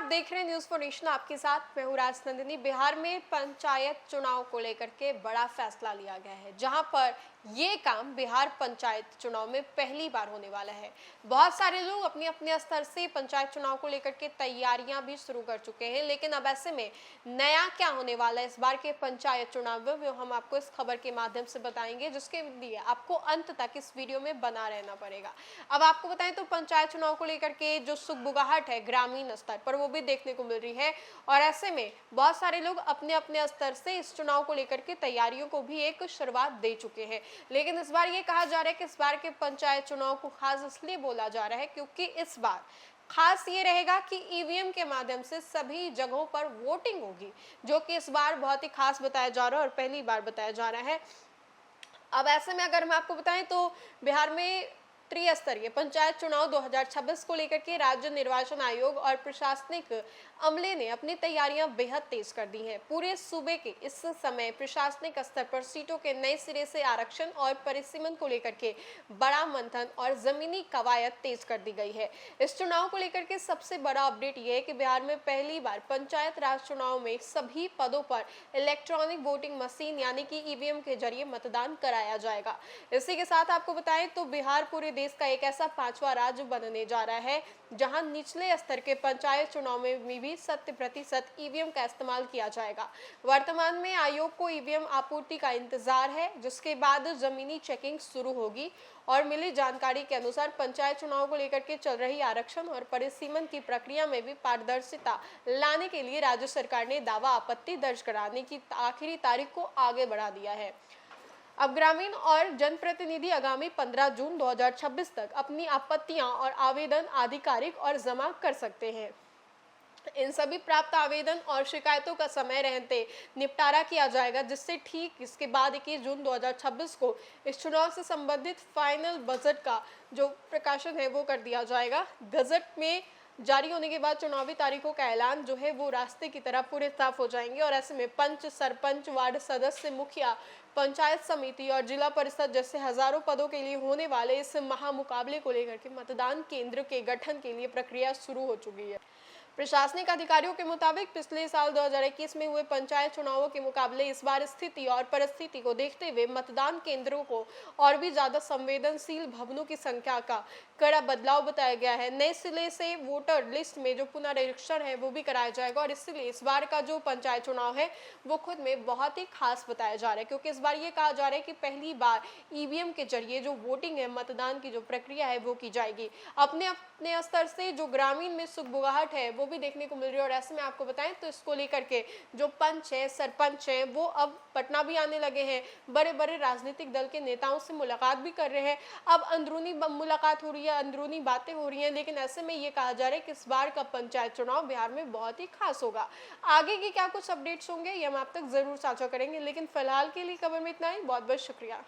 देख रहे हैं न्यूज़ फॉर नेशन, आपके साथ मैं हूँ राजनंदिनी। बिहार में पंचायत चुनाव को लेकर के बड़ा फैसला लिया गया है, जहां पर ये काम बिहार पंचायत चुनाव में पहली बार होने वाला है। बहुत सारे लोग अपने अपने स्तर से पंचायत चुनाव को लेकर के तैयारियां भी शुरू कर चुके हैं, लेकिन अब ऐसे में नया क्या होने वाला है इस बार के पंचायत चुनाव में, वो हम आपको इस खबर के माध्यम से बताएंगे, जिसके लिए आपको अंत तक इस वीडियो में बना रहना पड़ेगा। अब आपको बताएं तो पंचायत चुनाव को लेकर के जो सुगबुगाहट है ग्रामीण स्तर पर, वो भी देखने को मिल रही है। और ऐसे में बहुत सारे लोग अपने अपने स्तर से इस चुनाव को लेकर के तैयारियों को भी एक शुरुआत दे चुके हैं। लेकिन इस बार ये कहा जा रहा है कि इस बार के पंचायत चुनाव को खास इसलिए बोला जा रहा है क्योंकि इस बार खास ये रहेगा कि ईवीएम के माध्यम से सभी जगहों पर वोटिंग होगी, जो कि इस बार बहुत ही खास बताया जा रहा है और पहली बार बताया जा रहा है। अब ऐसे में अगर हम आपको बताएं तो बिहार में त्रिस्तरीय पंचायत चुनाव 2026 को लेकर के राज्य निर्वाचन आयोग और प्रशासनिक अमले ने अपनी तैयारियां बेहद तेज कर दी हैं। पूरे सूबे के इस समय प्रशासनिक स्तर पर सीटों के नए सिरे से आरक्षण और परिसीमन को लेकर के बड़ा मंथन और जमीनी कवायद तेज कर दी गई है। इस चुनाव को लेकर के सबसे बड़ा अपडेट ये है कि बिहार में पहली बार पंचायत राज चुनाव में सभी पदों पर इलेक्ट्रॉनिक वोटिंग मशीन यानी कि ईवीएम के जरिए मतदान कराया जाएगा। इसी के साथ आपको बताएं तो बिहार पूरे देश का एक ऐसा 5वां राज्य बनने जा रहा है जहां निचले स्तर के पंचायत चुनाव में भी 100% ईवीएम का इस्तेमाल किया जाएगा। वर्तमान में आयोग को ईवीएम आपूर्ति का इंतजार है, जिसके बाद जमीनी चेकिंग शुरू होगी। और मिली जानकारी के अनुसार पंचायत चुनाव को लेकर के चल रही आरक्षण और परिसीमन की प्रक्रिया में भी पारदर्शिता लाने के लिए राज्य सरकार ने दावा आपत्ति दर्ज कराने की आखिरी तारीख को आगे बढ़ा दिया है। अब ग्रामीण और जनप्रतिनिधि आगामी 15 जून 2026 तक अपनी आपत्तियां और आवेदन आधिकारिक और जमा कर सकते हैं। इन सभी प्राप्त आवेदन और शिकायतों का समय रहते निपटारा किया जाएगा, जिससे ठीक इसके बाद 21 जून 2026 को इस चुनाव से संबंधित फाइनल बजट का जो प्रकाशन है वो कर दिया जाएगा। गजट में जारी होने के बाद चुनावी तारीखों का ऐलान जो है वो रास्ते की तरह पूरे साफ हो जाएंगे। और ऐसे में पंच, सरपंच, वार्ड सदस्य, मुखिया, पंचायत समिति और जिला परिषद जैसे हजारों पदों के लिए होने वाले इस महामुकाबले को लेकर के मतदान केंद्र के गठन के लिए प्रक्रिया शुरू हो चुकी है। प्रशासनिक अधिकारियों के मुताबिक पिछले साल 2021 में हुए पंचायत चुनावों के मुकाबले इस बार स्थिति और परिस्थिति को देखते हुए मतदान केंद्रों को और भी ज्यादा संवेदनशील भवनों की संख्या का कड़ा बदलाव बताया गया है। नए सिरे से वोटर लिस्ट में जो पुनरीक्षण है वो भी कराया जाएगा। और इसलिए इस बार का जो पंचायत चुनाव है वो खुद में बहुत ही खास बताया जा रहा है, क्योंकि इस बार ये कहा जा रहा है कि पहली बार ईवीएम के जरिए जो वोटिंग है, मतदान की जो प्रक्रिया है वो की जाएगी। अपने अपने स्तर से जो ग्रामीण में सुगबुगाहट है वो भी देखने को मिल रही है। और ऐसे में आपको बताएं तो इसको लेकर के जो पंच है, सरपंच है, वो अब पटना भी आने लगे हैं। बड़े बड़े राजनीतिक दल के नेताओं से मुलाकात भी कर रहे हैं। अब अंदरूनी मुलाकात हो रही है, अंदरूनी बातें हो रही हैं। लेकिन ऐसे में ये कहा जा रहा है कि इस बार का पंचायत चुनाव बिहार में बहुत ही खास होगा। आगे की क्या कुछ अपडेट्स होंगे ये हम आप तक जरूर साझा करेंगे, लेकिन फिलहाल के लिए खबर में इतना ही। बहुत बहुत शुक्रिया।